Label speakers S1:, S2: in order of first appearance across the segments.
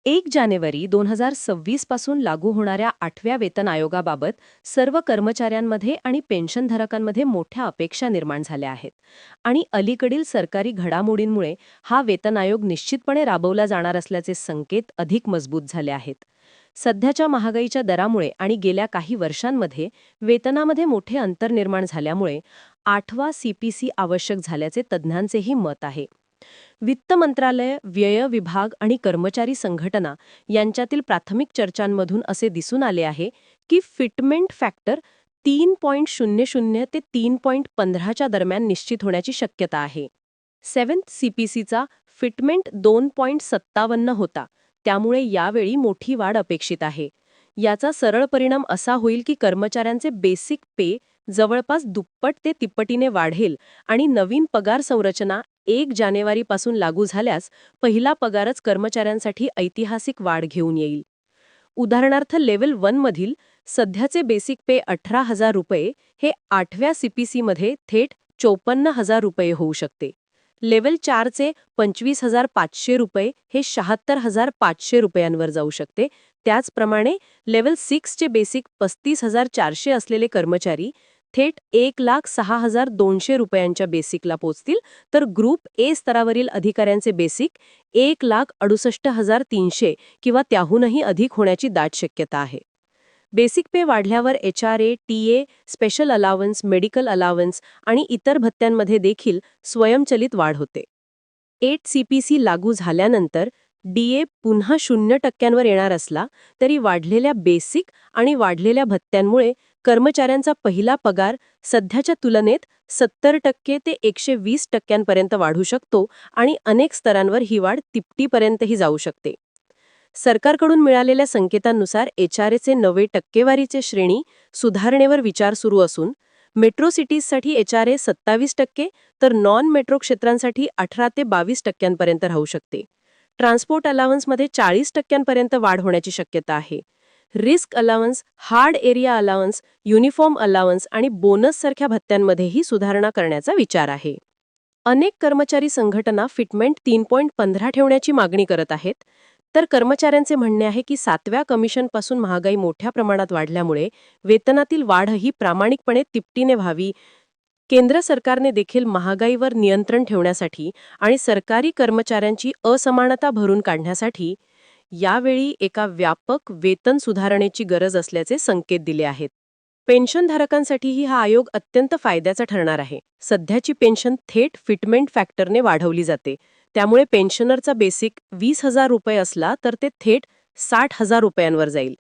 S1: 1 जानेवारी 2026 पासून लागू होणाऱ्या 8व्या वेतन आयोगाबाबत सर्व कर्मचाऱ्यांमध्ये आणि पेन्शनधारकांमध्ये मोठ्या अपेक्षा निर्माण झाल्या आहेत. आणि अलीकडील सरकारी घडामोडींमुळे हा वेतन आयोग निश्चितपणे राबवला जाणार असल्याचे संकेत अधिक मजबूत झाले आहेत. सध्याच्या महागाईच्या दरामुळे आणि गेल्या काही वर्षांमध्ये वेतनामध्ये मोठे अंतर निर्माण झाल्यामुळे 8वा CPC आवश्यक झाल्याचे तज्ज्ञांचेही मत आहे. वित्त मंत्रालय, व्यय विभाग आणि कर्मचारी संघटना यांच्यातील प्राथमिक चर्चांमधून असे दिसून आले आहे की फिटमेंट फॅक्टर 3.00 ते 3.15 च्या दरम्यान निश्चित होण्याची शक्यता आहे. 7th CPCचा फिटमेंट 2.57 होता, त्यामुळे यावेळी मोठी वाढ अपेक्षित आहे. याचा सरळ परिणाम असा होईल की कर्मचाऱ्यांचे बेसिक पे जवळपास दुप्पट ते तिप्पटीने वाढेल आणि नवीन पगार संरचना 1 जानेवारीपासून लागू झाल्यास पहिला पगारच कर्मचाऱ्यांसाठी ऐतिहासिक वाढ घेऊन येईल. उदाहरणार्थ लेव्हल 1 मधील सध्याचे बेसिक पे 18,000 रुपये हे 8व्या CPC मध्ये थेट 54,000 रुपये होऊ शकते. लेव्हल 4 चे 25,500 रुपये हे 76,500 रुपयांवर जाऊ शकते. त्याचप्रमाणे लेव्हल 6 चे बेसिक 35,400 असलेले कर्मचारी थेट 1,06,200 रुपयांच्या बेसिकला पोचतील, तर ग्रुप ए स्तरावरील अधिकाऱ्यांचे बेसिक 1,68,300 किंवा त्याहूनही अधिक होण्याची दाट शक्यता आहे. बेसिक पे वाढल्यावर HRA, TA, special allowance, medical allowance आणि इतर भत्त्यांमध्ये देखील स्वयंचलित वाढ होते. 8 CPC लागू झाल्यानंतर DA पुन्हा 0% येणार असला तरी वाढलेल्या बेसिक आणि वाढलेल्या भत्त्यांमुळे कर्मचाऱ्यांचा पहिला पगार सध्याच्या तुलनेत 70% ते 120% वाढू शकतो आणि अनेक स्तरांवर ही वाढ तिपटीपर्यंतही जाऊ शकते. सरकारकडून मिळालेल्या संकेतांनुसार HRAचे नवे टक्केवारीचे श्रेणी सुधारणेवर विचार सुरू असून मेट्रो सिटीजसाठी HRA 27%, तर नॉन मेट्रो क्षेत्रांसाठी 18 ते 22% राहू शकते. ट्रान्सपोर्ट अलावन्समध्ये 40% वाढ होण्याची शक्यता आहे. Risk allowance, hard area allowance, uniform allowance आणि बोनससारख्या भत्त्यांमध्येही सुधारणा करण्याचा विचार आहे. अनेक कर्मचारी संघटना फिटमेंट 3.15 ठेवण्याची मागणी करत आहेत, तर कर्मचाऱ्यांचे म्हणणे आहे की 7व्या कमिशनपासून महागाई मोठ्या प्रमाणात वाढल्यामुळे वेतनातील वाढही प्रामाणिकपणे तिपटीने व्हावी. केंद्र सरकारने देखील महागाईवर नियंत्रण ठेवण्यासाठी आणि सरकारी कर्मचाऱ्यांची असमानता भरून काढण्यासाठी यावेळी एका व्यापक वेतन सुधारणेची गरज असल्याचे संकेत दिले आहेत. पेन्शनधारकांसाठीही हा आयोग अत्यंत फायद्याचा ठरणार आहे. सध्याची पेन्शन थेट फिटमेंट फॅक्टरने वाढवली जाते, त्यामुळे पेन्शनरचा बेसिक 20,000 रुपये असला तर ते थेट 60,000 रुपयांवर जाईल.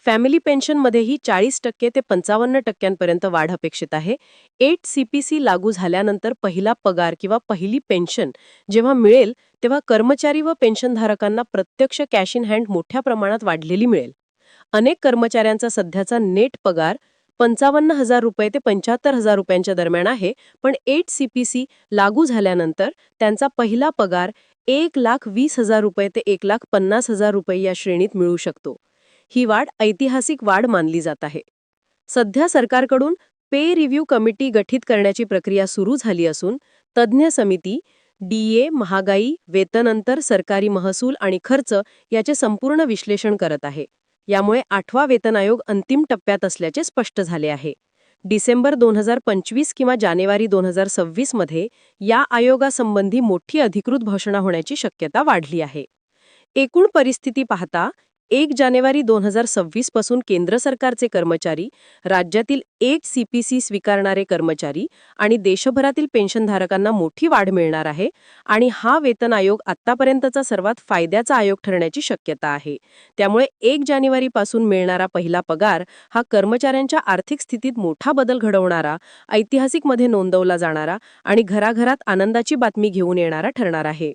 S1: फॅमिली पेन्शनमध्येही 40% ते 55% वाढ अपेक्षित आहे. 8 CPC लागू झाल्यानंतर पहिला पगार किंवा पहिली पेन्शन जेव्हा मिळेल तेव्हा कर्मचारी व पेन्शनधारकांना प्रत्यक्ष कॅश इन हँड मोठ्या प्रमाणात वाढलेली मिळेल. अनेक कर्मचाऱ्यांचा सध्याचा नेट पगार 55,000 रुपये ते 75,000 रुपयांच्या दरम्यान आहे, पण 8 CPC लागू झाल्यानंतर त्यांचा पहिला पगार 1,20,000 रुपये ते 1,50,000 रुपये या श्रेणीत मिळू शकतो. ही वाढ ऐतिहासिक वाढ मानली जात आहे. सध्या सरकारकडून पे रिव्ह्यू कमिटी गठीत करण्याची प्रक्रिया सुरू झाली असून तज्ज्ञ समिती DA, महागाई, वेतन अंतर, सरकारी महसूल आणि खर्च याचे संपूर्ण विश्लेषण करत आहे. यामुळे 8वा वेतन आयोग अंतिम टप्प्यात असल्याचे स्पष्ट झाले आहे. डिसेंबर 2025 किंवा जानेवारी 2026 मध्ये या आयोगासंबंधी मोठी अधिकृत घोषणा होण्याची शक्यता वाढली आहे. एकूण परिस्थिती पाहता 1 जानेवारी 2026 पासून केंद्र सरकारचे कर्मचारी, राज्यातील 8 CPC स्वीकारणारे कर्मचारी आणि देशभरातील पेन्शनधारकांना मोठी वाढ मिळणार आहे आणि हा वेतन आयोग आतापर्यंतचा सर्वात फायद्याचा आयोग ठरण्याची शक्यता आहे. त्यामुळे 1 जानेवारी पासून मिळणारा पहिला पगार हा कर्मचाऱ्यांच्या आर्थिक स्थितीत मोठा बदल घडवणारा, ऐतिहासिक मध्ये नोंदवला जाणारा आणि घराघरात आनंदाची बातमी घेऊन येणारा ठरणार आहे.